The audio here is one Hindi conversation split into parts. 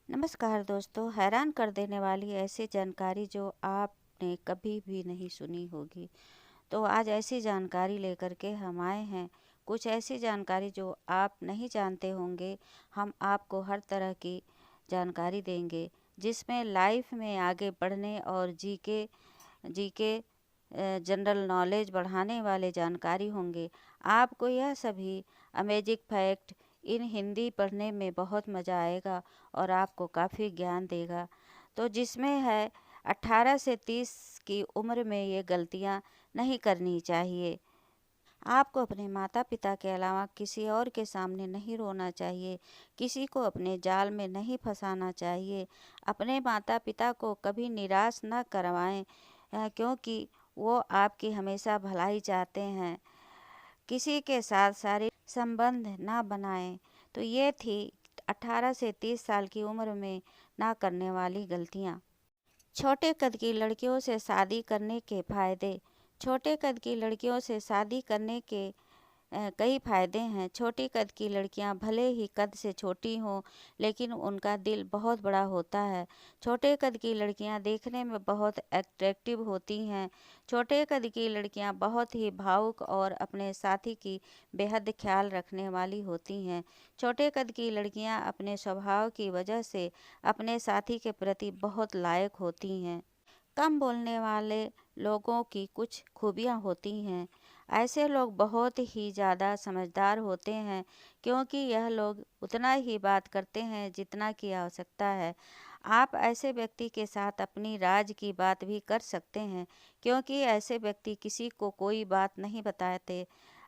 नमस्कार दोस्तों, हैरान कर देने वाली ऐसी जानकारी जो आपने कभी भी नहीं सुनी होगी। तो आज ऐसी जानकारी लेकर के हम आए हैं। कुछ ऐसी जानकारी जो आप नहीं जानते होंगे, हम आपको हर तरह की जानकारी देंगे, जिसमें लाइफ में आगे बढ़ने और जीके जनरल नॉलेज बढ़ाने वाले जानकारी होंगे। आपको यह सभी अमेजिंग फैक्ट इन हिंदी पढ़ने में बहुत मज़ा आएगा और आपको काफ़ी ज्ञान देगा। तो जिसमें है 18 से 30 की उम्र में ये गलतियाँ नहीं करनी चाहिए। आपको अपने माता-पिता के अलावा किसी और के सामने नहीं रोना चाहिए, किसी को अपने जाल में नहीं फँसाना चाहिए। अपने माता-पिता को कभी निराश न करवाएँ क्योंकि वो आपकी हमेशा भलाई चाहते हैं। किसी के साथ शारीरिक संबंध ना बनाएं। तो ये थी 18 से 30 साल की उम्र में ना करने वाली गलतियाँ। छोटे कद की लड़कियों से शादी करने के फ़ायदे। छोटे कद की लड़कियों से शादी करने के कई फ़ायदे हैं। छोटी कद की लड़कियां भले ही कद से छोटी हों, लेकिन उनका दिल बहुत बड़ा होता है। छोटे कद की लड़कियां देखने में बहुत अट्रैक्टिव होती हैं। छोटे कद की लड़कियां बहुत ही भावुक और अपने साथी की बेहद ख्याल रखने वाली होती हैं। छोटे कद की लड़कियां अपने स्वभाव की वजह से अपने साथी के प्रति बहुत लायक होती हैं। कम बोलने वाले लोगों की कुछ खूबियाँ होती हैं। ऐसे लोग बहुत ही ज़्यादा समझदार होते हैं क्योंकि यह लोग उतना ही बात करते हैं जितना की आवश्यकता है। आप ऐसे व्यक्ति के साथ अपनी राज की बात भी कर सकते हैं क्योंकि ऐसे व्यक्ति किसी को कोई बात नहीं बताते।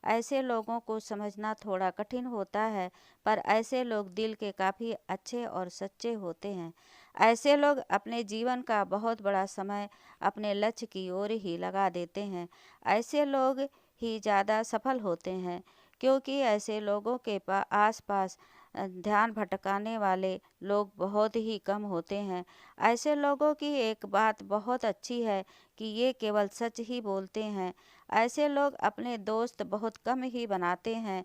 ऐसे लोगों को समझना थोड़ा कठिन होता है, पर ऐसे लोग दिल के काफ़ी अच्छे और सच्चे होते हैं। ऐसे लोग अपने जीवन का बहुत बड़ा समय अपने लक्ष्य की ओर ही लगा देते हैं। ऐसे लोग ही ज़्यादा सफल होते हैं क्योंकि ऐसे लोगों के आसपास ध्यान भटकाने वाले लोग बहुत ही कम होते हैं। ऐसे लोगों की एक बात बहुत अच्छी है कि ये केवल सच ही बोलते हैं। ऐसे लोग अपने दोस्त बहुत कम ही बनाते हैं,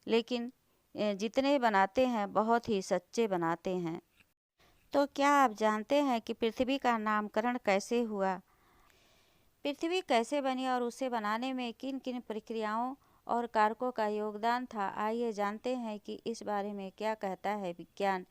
लेकिन जितने बनाते हैं बहुत ही सच्चे बनाते हैं। तो क्या आप जानते हैं कि पृथ्वी का नामकरण कैसे हुआ? पृथ्वी कैसे बनी और उसे बनाने में किन किन प्रक्रियाओं और कारकों का योगदान था, आइए जानते हैं कि इस बारे में क्या कहता है विज्ञान।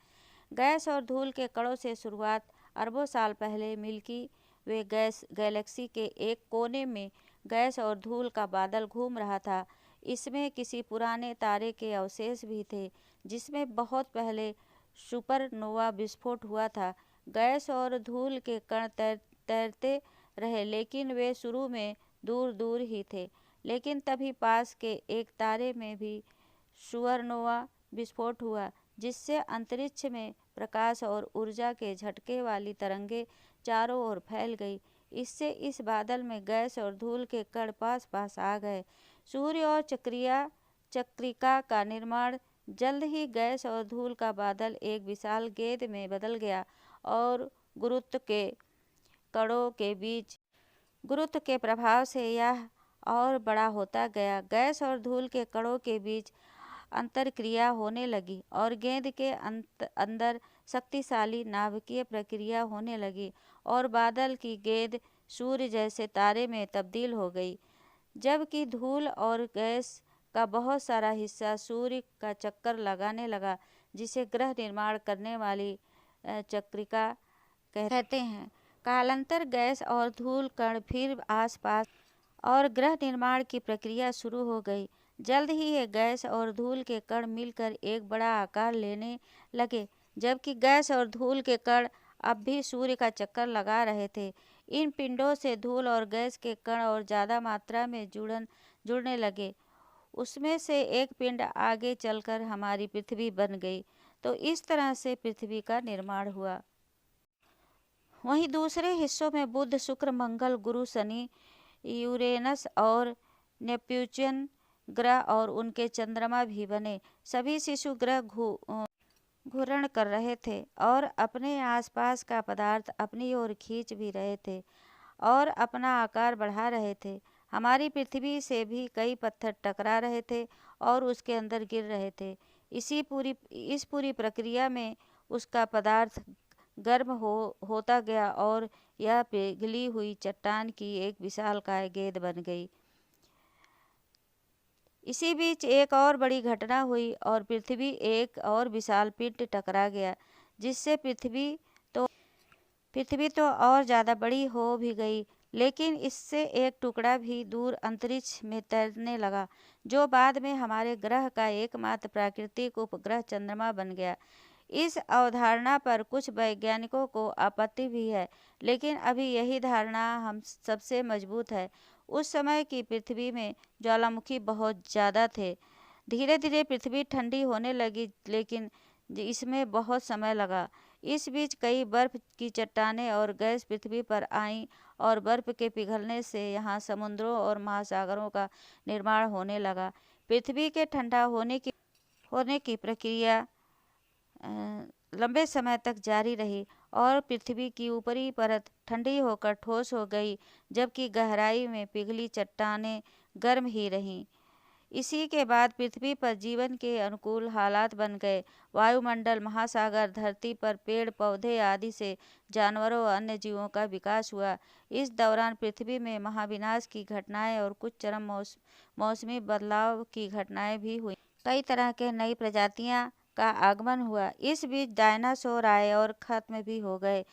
गैस और धूल के कणों से शुरुआत। अरबों साल पहले मिल्की वे गैस गैलेक्सी के एक कोने में गैस और धूल का बादल घूम रहा था। इसमें किसी पुराने तारे के अवशेष भी थे जिसमें बहुत पहले सुपरनोवा विस्फोट हुआ था। गैस और धूल के कण तैरते रहे, लेकिन वे शुरू में दूर दूर ही थे। लेकिन तभी पास के एक तारे में भी सुपरनोवा विस्फोट हुआ, जिससे अंतरिक्ष में प्रकाश और ऊर्जा के झटके वाली तरंगें चारों ओर फैल गई। इससे इस बादल में गैस और धूल के कण पास पास आ गए। सूर्य और चक्रिका का निर्माण। जल्द ही गैस और धूल का बादल एक विशाल गेंद में बदल गया और गुरुत्व के कणों के बीच गुरुत्व के प्रभाव से यह और बड़ा होता गया। गैस और धूल के कणों के बीच अंतरक्रिया होने लगी और गेंद के अंदर शक्तिशाली नाभिकीय प्रक्रिया होने लगी और बादल की गेंद सूर्य जैसे तारे में तब्दील हो गई, जबकि धूल और गैस का बहुत सारा हिस्सा सूर्य का चक्कर लगाने लगा, जिसे ग्रह निर्माण करने वाली चक्रिका कहते हैं। कालांतर गैस और धूल कण फिर आसपास और ग्रह निर्माण की प्रक्रिया शुरू हो गई। जल्द ही ये गैस और धूल के कण मिलकर एक बड़ा आकार लेने लगे, जबकि गैस और धूल के कण अब भी सूर्य का चक्कर लगा रहे थे। इन पिंडों से धूल और गैस के कण और ज़्यादा मात्रा में जुड़ने लगे। उसमें से एक पिंड आगे चलकर हमारी पृथ्वी बन गई। तो इस तरह से पृथ्वी का निर्माण हुआ। वहीं दूसरे हिस्सों में बुध, शुक्र, मंगल, गुरु, शनि, यूरेनस और नेपच्यून ग्रह और उनके चंद्रमा भी बने। सभी शिशु ग्रह घूर्ण कर रहे थे और अपने आसपास का पदार्थ अपनी ओर खींच भी रहे थे और अपना आकार बढ़ा रहे थे। हमारी पृथ्वी से भी कई पत्थर टकरा रहे थे और उसके अंदर गिर रहे थे। इस पूरी प्रक्रिया में उसका पदार्थ गर्म होता गया और यह पिघली हुई चट्टान की एक विशालकाय गेंद बन गई। इसी बीच एक और बड़ी घटना हुई और पृथ्वी एक और विशाल पिंड टकरा गया, जिससे पृथ्वी तो और ज़्यादा बड़ी हो भी गई, लेकिन इससे एक टुकड़ा भी दूर अंतरिक्ष में तैरने लगा, जो बाद में हमारे ग्रह का एकमात्र प्राकृतिक उपग्रह चंद्रमा बन गया। इस अवधारणा पर कुछ वैज्ञानिकों को आपत्ति भी है, लेकिन अभी यही धारणा हम सबसे मजबूत है। उस समय की पृथ्वी में ज्वालामुखी बहुत ज़्यादा थे। धीरे धीरे पृथ्वी ठंडी होने लगी, लेकिन इसमें बहुत समय लगा। इस बीच कई बर्फ की चट्टानें और गैस पृथ्वी पर आईं और बर्फ के पिघलने से यहाँ समुद्रों और महासागरों का निर्माण होने लगा। पृथ्वी के ठंडा होने की प्रक्रिया लंबे समय तक जारी रही और पृथ्वी की ऊपरी परत ठंडी होकर ठोस हो गई, जबकि गहराई में पिघली चट्टानें गर्म ही रहीं। इसी के बाद पृथ्वी पर जीवन के अनुकूल हालात बन गए। वायुमंडल, महासागर, धरती पर पेड़ पौधे आदि से जानवरों और अन्य जीवों का विकास हुआ। इस दौरान पृथ्वी में महाविनाश की घटनाएं और कुछ चरम मौसमी बदलाव की घटनाएं भी हुई। कई तरह के नई प्रजातियां का आगमन हुआ। इस बीच डायनासोर आए और खत्म भी हो गए।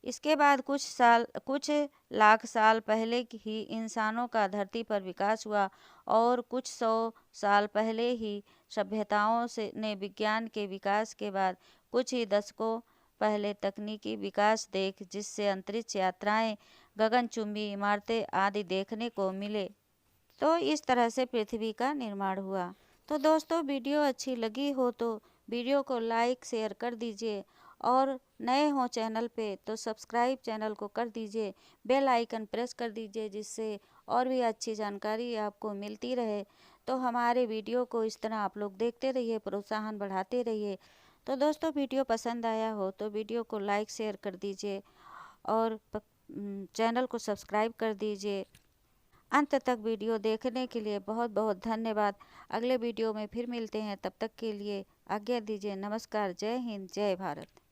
इसके बाद कुछ लाख साल पहले ही इंसानों का धरती पर विकास हुआ और कुछ 100 साल पहले ही सभ्यताओं ने विज्ञान के विकास के बाद कुछ ही दशकों पहले तकनीकी विकास देख, जिससे अंतरिक्ष यात्राएं, गगनचुंबी इमारतें आदि देखने को मिले। तो इस तरह से पृथ्वी का निर्माण हुआ। तो दोस्तों, वीडियो अच्छी लगी हो तो वीडियो को लाइक शेयर कर दीजिए और नए हो चैनल पे तो सब्सक्राइब चैनल को कर दीजिए, बेल आइकन प्रेस कर दीजिए, जिससे और भी अच्छी जानकारी आपको मिलती रहे। तो हमारे वीडियो को इस तरह आप लोग देखते रहिए, प्रोत्साहन बढ़ाते रहिए। तो दोस्तों, वीडियो पसंद आया हो तो वीडियो को लाइक शेयर कर दीजिए और चैनल को सब्सक्राइब कर दीजिए। अंत तक वीडियो देखने के लिए बहुत बहुत धन्यवाद। अगले वीडियो में फिर मिलते हैं, तब तक के लिए आज्ञा दीजिए। नमस्कार, जय हिंद, जय भारत।